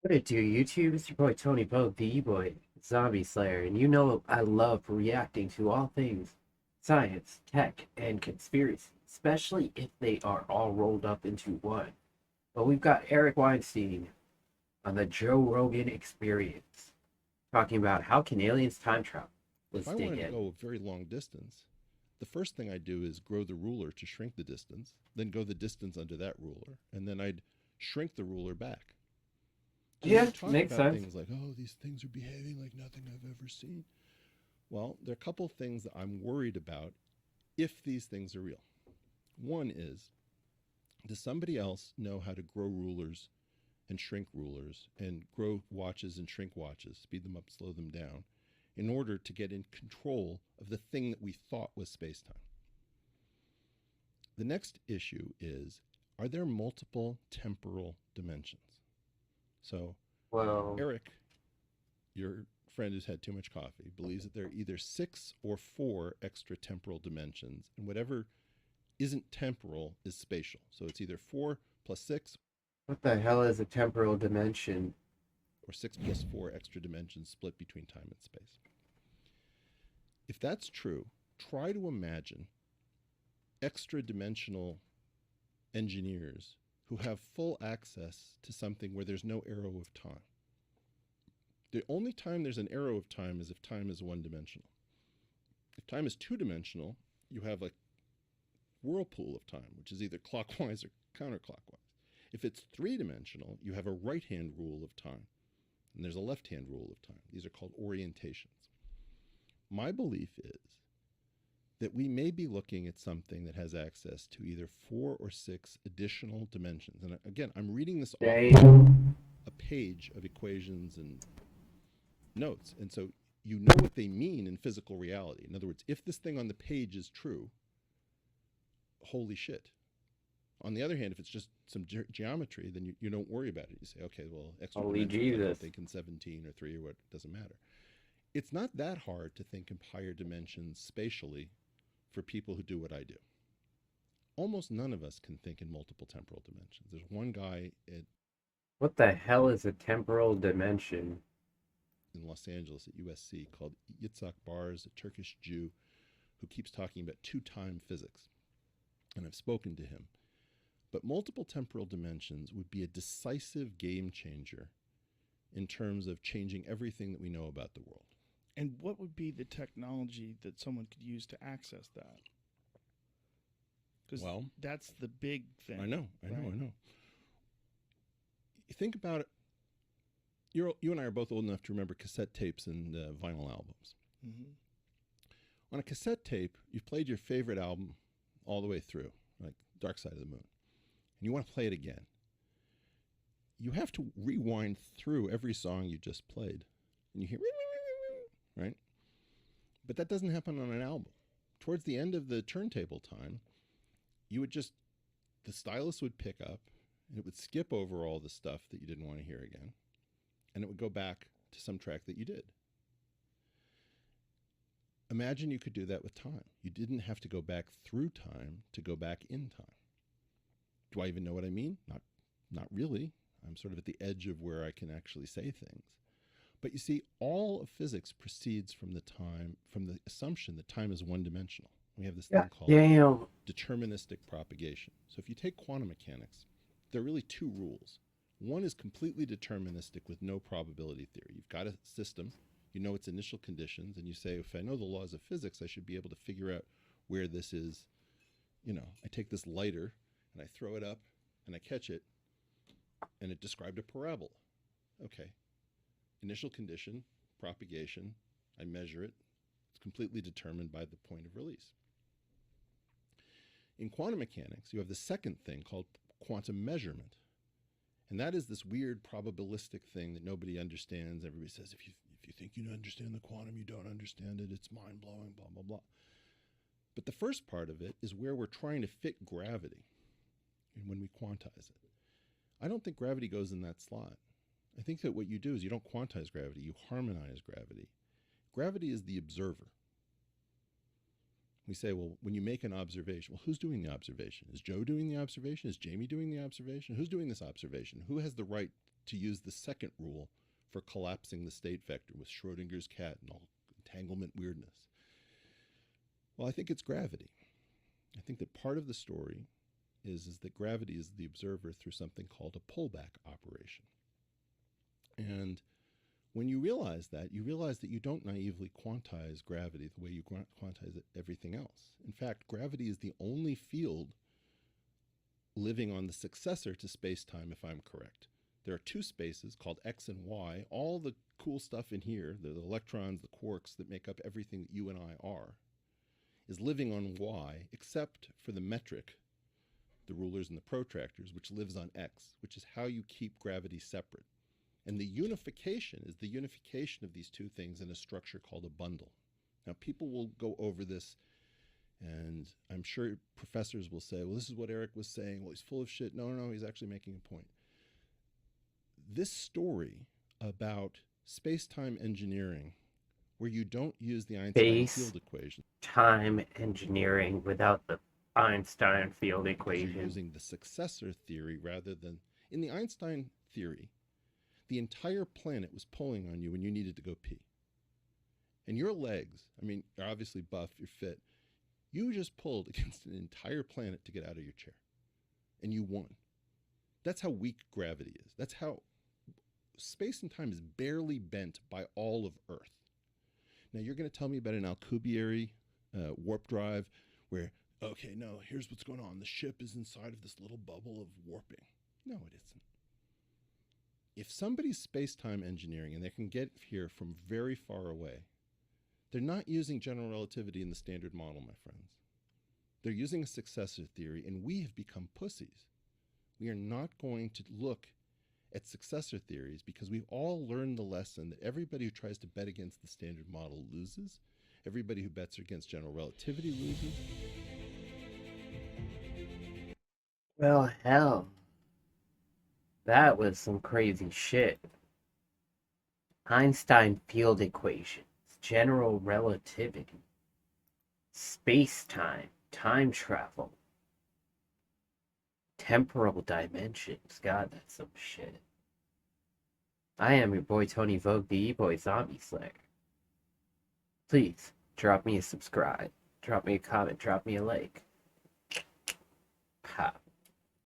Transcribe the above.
What it do, YouTube? It's your boy Tony Poe, the boy Zombie Slayer, and you know I love reacting to all things science, tech, and conspiracy, especially if they are all rolled up into one. But we've got Eric Weinstein on the Joe Rogan Experience talking about how can aliens time travel. If Let's I dig wanted to in. go a very long distance, the first thing I'd do is grow the ruler to shrink the distance, then go the distance under that ruler, and then I'd shrink the ruler back. So when we Yeah, talk makes about sense. things like, oh, these things are behaving like nothing I've ever seen, well, there are a couple things that I'm worried about if these things are real. One is, does somebody else know how to grow rulers and shrink rulers and grow watches and shrink watches, speed them up, slow them down, in order to get in control of the thing that we thought was space time? The next issue is, are there multiple temporal dimensions? So, Well, Eric, your friend who's had too much coffee, believes that there are either 6 or 4 extra temporal dimensions, and whatever isn't temporal is spatial. So it's either 4 plus 6 what the hell is a temporal dimension? or 6 plus 4 extra dimensions split between time and space. If that's true, try to imagine extra dimensional engineers who have full access to something where there's no arrow of time. The only time there's an arrow of time is if time is one dimensional. If time is two dimensional, you have a whirlpool of time, which is either clockwise or counterclockwise. If it's three dimensional, you have a right hand rule of time, and there's a left hand rule of time. These are called orientations. My belief is that we may be looking at something that has access to either 4 or 6 additional dimensions. And again, I'm reading this off of Damn. a page of equations and notes. And so you know what they mean in physical reality. In other words, if this thing on the page is true, holy shit. On the other hand, if it's just some geometry, then you don't worry about it. You say, okay, well, extra Holy dimensions, I can Jesus. think in 17 or 3 or what, doesn't matter. It's not that hard to think in higher dimensions spatially for people who do what I do. Almost none of us can think in multiple temporal dimensions. There's one guy What the hell is a temporal dimension? in Los Angeles at USC called Yitzhak Bars, a Turkish Jew who keeps talking about two-time physics. And I've spoken to him. But multiple temporal dimensions would be a decisive game changer in terms of changing everything that we know about the world. And what would be the technology that someone could use to access that? Because Well, that's the big thing. I know. Right? You think about it. You and I are both old enough to remember cassette tapes and vinyl albums. Mm-hmm. On a cassette tape, you've played your favorite album all the way through, like Dark Side of the Moon, and you want to play it again. You have to rewind through every song you just played, and you hear, right? But that doesn't happen on an album. Towards the end of the turntable time, you would just, the stylus would pick up, and it would skip over all the stuff that you didn't want to hear again, and it would go back to some track that you did. Imagine you could do that with time. You didn't have to go back through time to go back in time. Do I even know what I mean? Not really. I'm sort of at the edge of where I can actually say things. But you see, all of physics proceeds from the assumption that time is one dimensional. We have this God thing called damn. deterministic propagation. So if you take quantum mechanics, there are really two rules. One is completely deterministic with no probability theory. You've got a system, you know its initial conditions, and you say, if I know the laws of physics, I should be able to figure out where this is. I take this lighter and I throw it up and I catch it, and it described a parabola. Okay. Initial condition, propagation, I measure it. It's completely determined by the point of release. In quantum mechanics, you have the second thing called quantum measurement. And that is this weird probabilistic thing that nobody understands. Everybody says, if you think you understand the quantum, you don't understand it. It's mind-blowing, blah, blah, blah. But the first part of it is where we're trying to fit gravity and when we quantize it. I don't think gravity goes in that slot. I think that what you do is you don't quantize gravity, you harmonize gravity. Gravity is the observer. We say, well, when you make an observation, well, who's doing the observation? Is Joe doing the observation? Is Jamie doing the observation? Who's doing this observation? Who has the right to use the second rule for collapsing the state vector with Schrodinger's cat and all entanglement weirdness? Well, I think it's gravity. I think that part of the story is that gravity is the observer through something called a pullback operation. And when you realize that you don't naively quantize gravity the way you quantize everything else. In fact, gravity is the only field living on the successor to space-time, if I'm correct. There are two spaces called X and Y. All the cool stuff in here, the electrons, the quarks that make up everything that you and I are, is living on Y, except for the metric, the rulers and the protractors, which lives on X, which is how you keep gravity separate. And the unification is the unification of these two things in a structure called a bundle. Now, people will go over this, and I'm sure professors will say, well, this is what Eric was saying. Well, he's full of shit. No, he's actually making a point. This story about space-time engineering, where you don't use the Einstein field equation. Time engineering without the Einstein field equation. You're using the successor theory rather than... In the Einstein theory, the entire planet was pulling on you when you needed to go pee. And your legs, I mean, you're obviously buff, you're fit. You just pulled against an entire planet to get out of your chair. And you won. That's how weak gravity is. That's how space and time is barely bent by all of Earth. Now, you're going to tell me about an Alcubierre warp drive where, okay, no, here's what's going on. The ship is inside of this little bubble of warping. No, it isn't. If somebody's space-time engineering and they can get here from very far away, they're not using general relativity in the standard model, my friends. They're using a successor theory, and we have become pussies. We are not going to look at successor theories because we've all learned the lesson that everybody who tries to bet against the standard model loses. Everybody who bets against general relativity loses. Well, hell. That was some crazy shit. Einstein field equations, general relativity, space-time, time travel, temporal dimensions. God, that's some shit. I am your boy Tony Vogue, the E-Boy Zombie Slayer. Please, drop me a subscribe, drop me a comment, drop me a like.